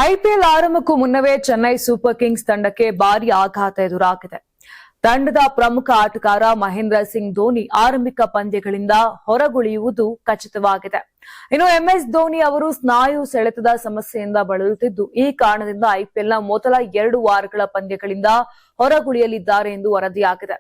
IPL ಆರಂಭಕ್ಕೂ ಮುನ್ನವೇ Chennai super Kings ತಂಡಕ್ಕೆ ಭಾರಿ ಆಘಾತ ಎದುರಾಗಿದೆ. ತಂಡದ ಪ್ರಮುಖ ಆಟಗಾರ ಮಹೇಂದ್ರ ಸಿಂಗ್ ಧೋನಿ ಆರಂಭಿಕ ಪಂದ್ಯಗಳಿಂದ ಹೊರಗುಳಿಯುವುದು ಖಚಿತವಾಗಿದೆ. ಇನ್ನು ಎಂಎಸ್ ಧೋನಿ ಅವರು ಸ್ನಾಯು ಸೆಳೆತದ ಸಮಸ್ಯೆಯಿಂದ ಬಳಲುತ್ತಿದ್ದು, ಈ ಕಾರಣದಿಂದ ಐಪಿಎಲ್ನ ಮೊದಲ 2 ವಾರಗಳ ಪಂದ್ಯಗಳಿಂದ ಹೊರಗುಳಿಯಲಿದ್ದಾರೆ ಎಂದು ವರದಿಯಾಗಿದೆ.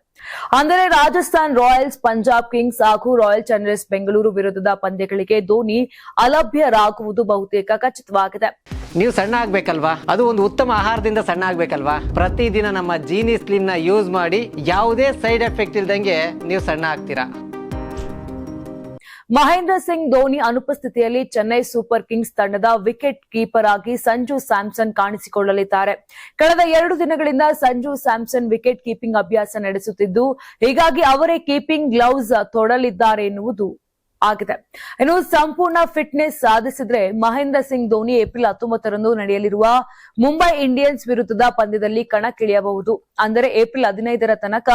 ಅಂದರೆ ರಾಜಸ್ಥಾನ್ ರಾಯಲ್ಸ್, ಪಂಜಾಬ್ ಕಿಂಗ್ಸ್ ಹಾಗೂ ರಾಯಲ್ ಚಾಲೆಂಜರ್ಸ್ ಬೆಂಗಳೂರು ವಿರುದ್ಧದ ಪಂದ್ಯಗಳಿಗೆ ಧೋನಿ ಅಲಭ್ಯರಾಗುವುದು ಬಹುತೇಕ ಖಚಿತವಾಗಿದೆ. ನೀವು ಸಣ್ಣ ಆಗ್ಬೇಕಲ್ವಾ? ಅದು ಒಂದು ಉತ್ತಮ ಆಹಾರದಿಂದ ಸಣ್ಣ ಆಗ್ಬೇಕಲ್ವಾ? ಪ್ರತಿದಿನ ನಮ್ಮ ಜೀನಿ ಸ್ಲಿಮ್ ನ ಯೂಸ್ ಮಾಡಿ ಯಾವುದೇ ಸೈಡ್ ಎಫೆಕ್ಟ್ ಇಲ್ದಂಗೆ ನೀವು ಸಣ್ಣ ಆಗ್ತೀರಾ. ಮಹೇಂದ್ರ ಸಿಂಗ್ ಧೋನಿ ಅನುಪಸ್ಥಿತಿಯಲ್ಲಿ ಚೆನ್ನೈ ಸೂಪರ್ ಕಿಂಗ್ಸ್ ತಂಡದ ವಿಕೆಟ್ ಕೀಪರ್ ಆಗಿ ಸಂಜು ಸ್ಯಾಮ್ಸನ್ ಕಾಣಿಸಿಕೊಳ್ಳಲಿದ್ದಾರೆ. ಕಳೆದ 2 ದಿನಗಳಿಂದ ಸಂಜು ಸ್ಯಾಮ್ಸನ್ ವಿಕೆಟ್ ಕೀಪಿಂಗ್ ಅಭ್ಯಾಸ ನಡೆಸುತ್ತಿದ್ದು, ಹೀಗಾಗಿ ಅವರೇ ಕೀಪಿಂಗ್ ಗ್ಲೌಸ್ ತೊಡಲಿದ್ದಾರೆ ಎನ್ನುವುದು ಆಗಿದೆ. ಇನ್ನು ಸಂಪೂರ್ಣ ಫಿಟ್ನೆಸ್ ಸಾಧಿಸಿದ್ರೆ ಮಹೇಂದ್ರ ಸಿಂಗ್ ಧೋನಿ ಏಪ್ರಿಲ್ 19ರಂದು ನಡೆಯಲಿರುವ ಮುಂಬೈ ಇಂಡಿಯನ್ಸ್ ವಿರುದ್ಧದ ಪಂದ್ಯದಲ್ಲಿ ಕಣಕ್ಕಿಳಿಯಬಹುದು. ಅಂದರೆ ಏಪ್ರಿಲ್ 15ರ ತನಕ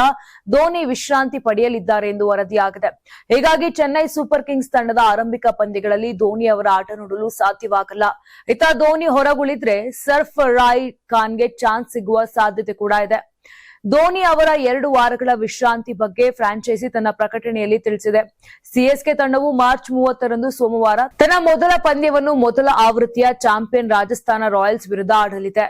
ಧೋನಿ ವಿಶ್ರಾಂತಿ ಪಡೆಯಲಿದ್ದಾರೆ ಎಂದು ವರದಿಯಾಗಿದೆ. ಹೀಗಾಗಿ ಚೆನ್ನೈ ಸೂಪರ್ ಕಿಂಗ್ಸ್ ತಂಡದ ಆರಂಭಿಕ ಪಂದ್ಯಗಳಲ್ಲಿ ಧೋನಿ ಅವರ ಆಟ ನೋಡಲು ಸಾಧ್ಯವಾಗಲ್ಲ. ಇತ್ತ ಧೋನಿ ಹೊರಗುಳಿದ್ರೆ ಸರ್ಫರಾಜ್ ಖಾನ್ಗೆ ಚಾನ್ಸ್ ಸಿಗುವ ಸಾಧ್ಯತೆ ಕೂಡ ಇದೆ. ಧೋನಿ ಅವರ 2 ವಾರಗಳ ವಿಶ್ರಾಂತಿ ಬಗ್ಗೆ ಫ್ರಾಂಚೈಸಿ ತನ್ನ ಪ್ರಕಟಣೆಯಲ್ಲಿ ತಿಳಿಸಿದೆ. ಸಿಎಸ್ಕೆ ತಂಡವು ಮಾರ್ಚ್ 30ರಂದು ಸೋಮವಾರ ತನ್ನ ಮೊದಲ ಪಂದ್ಯವನ್ನು ಮೊದಲ ಆವೃತ್ತಿಯ ಚಾಂಪಿಯನ್ ರಾಜಸ್ಥಾನ ರಾಯಲ್ಸ್ ವಿರುದ್ಧ ಆಡಲಿದೆ.